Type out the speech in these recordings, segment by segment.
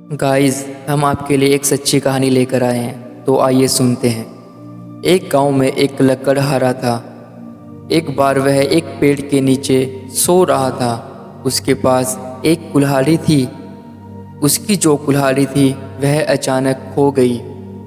Guys, हम आपके लिए एक सच्ची कहानी लेकर आए हैं, तो आइए सुनते हैं। एक गांव में एक लकड़हारा था। एक बार वह एक पेड़ के नीचे सो रहा था। उसके पास एक कुल्हाड़ी थी। उसकी जो कुल्हाड़ी थी वह अचानक खो गई।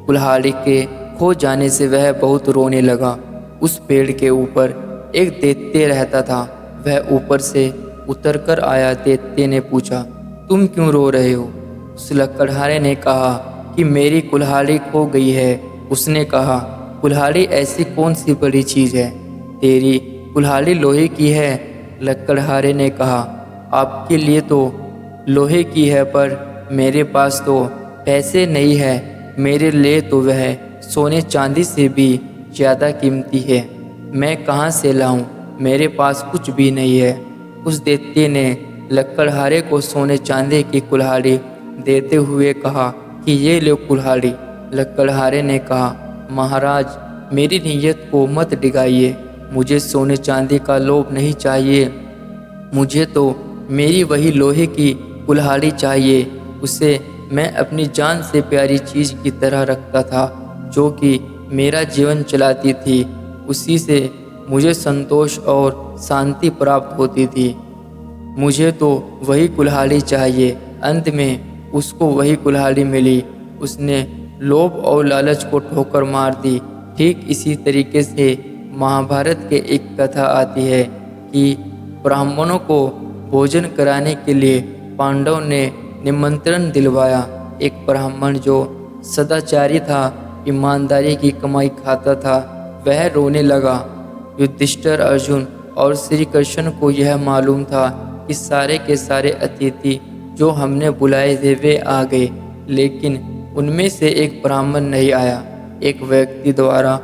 कुल्हाड़ी के खो जाने से वह बहुत रोने लगा। उस पेड़ के ऊपर एक दैत्य रहता था। वह ऊपर से उतरकर आया। दैत्य ने पूछा, तुम क्यों रो रहे हो? उस लकड़हारे ने कहा कि मेरी कुल्हाड़ी खो गई है। उसने कहा, कुल्हाड़ी ऐसी कौन सी बड़ी चीज़ है? तेरी कुल्हाड़ी लोहे की है। लकड़हारे ने कहा, आपके लिए तो लोहे की है, पर मेरे पास तो पैसे नहीं है। मेरे लिए तो वह सोने चांदी से भी ज़्यादा कीमती है। मैं कहाँ से लाऊं? मेरे पास कुछ भी नहीं है। उस दैत्य ने लकड़हारे को सोने चांदी की कुल्हाड़ी देते हुए कहा कि ये लो कुल्हाड़ी। लकड़हारे ने कहा, महाराज, मेरी नीयत को मत डिगाइए। मुझे सोने चांदी का लोभ नहीं चाहिए। मुझे तो मेरी वही लोहे की कुल्हाड़ी चाहिए। उसे मैं अपनी जान से प्यारी चीज़ की तरह रखता था, जो कि मेरा जीवन चलाती थी। उसी से मुझे संतोष और शांति प्राप्त होती थी। मुझे तो वही कुल्हाड़ी चाहिए। अंत में उसको वही कुल्हाड़ी मिली। उसने लोभ और लालच को ठोकर मार दी। ठीक इसी तरीके से महाभारत के एक कथा आती है कि ब्राह्मणों को भोजन कराने के लिए पांडव ने निमंत्रण दिलवाया। एक ब्राह्मण जो सदाचारी था, ईमानदारी की कमाई खाता था, वह रोने लगा। युधिष्ठिर, अर्जुन और श्री कृष्ण को यह मालूम था कि सारे के सारे अतिथि जो हमने बुलाए थे वे आ गए, लेकिन उनमें से एक ब्राह्मण नहीं आया। एक व्यक्ति द्वारा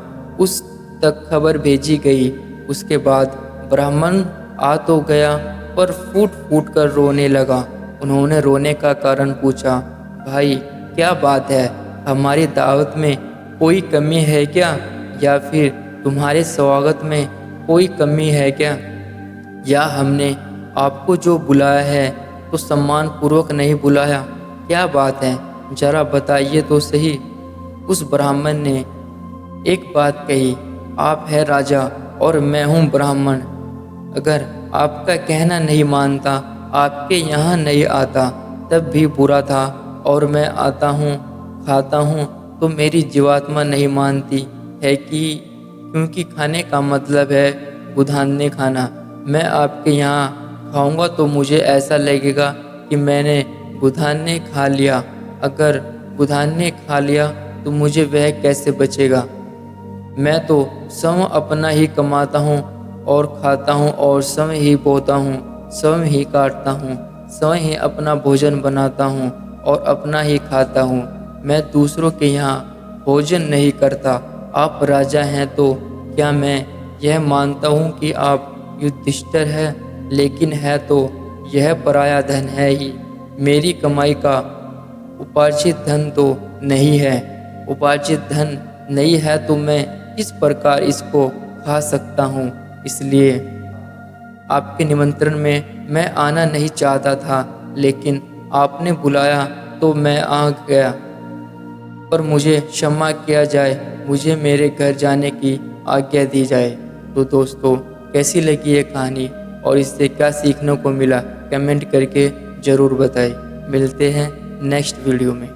उस तक खबर भेजी गई। उसके बाद ब्राह्मण आ तो गया, पर फूट फूट कर रोने लगा। उन्होंने रोने का कारण पूछा, भाई क्या बात है? हमारी दावत में कोई कमी है क्या? या फिर तुम्हारे स्वागत में कोई कमी है क्या? या हमने आपको जो बुलाया है तो सम्मान पूर्वक नहीं बुलाया? क्या बात है, जरा बताइए तो सही। उस ब्राह्मण ने एक बात कही, आप है राजा और मैं हूँ ब्राह्मण। अगर आपका कहना नहीं मानता, आपके यहाँ नहीं आता, तब भी बुरा था। और मैं आता हूँ, खाता हूँ, तो मेरी जीवात्मा नहीं मानती है कि क्योंकि खाने का मतलब है बुधान्य खाना। मैं आपके यहाँ खाऊंगा तो मुझे ऐसा लगेगा कि मैंने बुधान्य खा लिया। अगर बुधान्य खा लिया तो मुझे वह कैसे बचेगा? मैं तो स्वयं अपना ही कमाता हूँ और खाता हूँ, और स्वयं ही बोता हूँ, स्वयं ही काटता हूँ, स्वयं ही अपना भोजन बनाता हूँ और अपना ही खाता हूँ। मैं दूसरों के यहाँ भोजन नहीं करता। आप राजा हैं तो क्या मैं यह मानता हूँ कि आप युधिष्ठिर है, लेकिन है तो यह पराया धन है ही। मेरी कमाई का उपार्जित धन तो नहीं है। उपार्जित धन नहीं है तो मैं किस प्रकार इसको खा सकता हूँ? इसलिए आपके निमंत्रण में मैं आना नहीं चाहता था, लेकिन आपने बुलाया तो मैं आ गया। पर मुझे क्षमा किया जाए, मुझे मेरे घर जाने की आज्ञा दी जाए। तो दोस्तों, कैसी लगी ये कहानी और इससे क्या सीखने को मिला, कमेंट करके ज़रूर बताएं। मिलते हैं नेक्स्ट वीडियो में।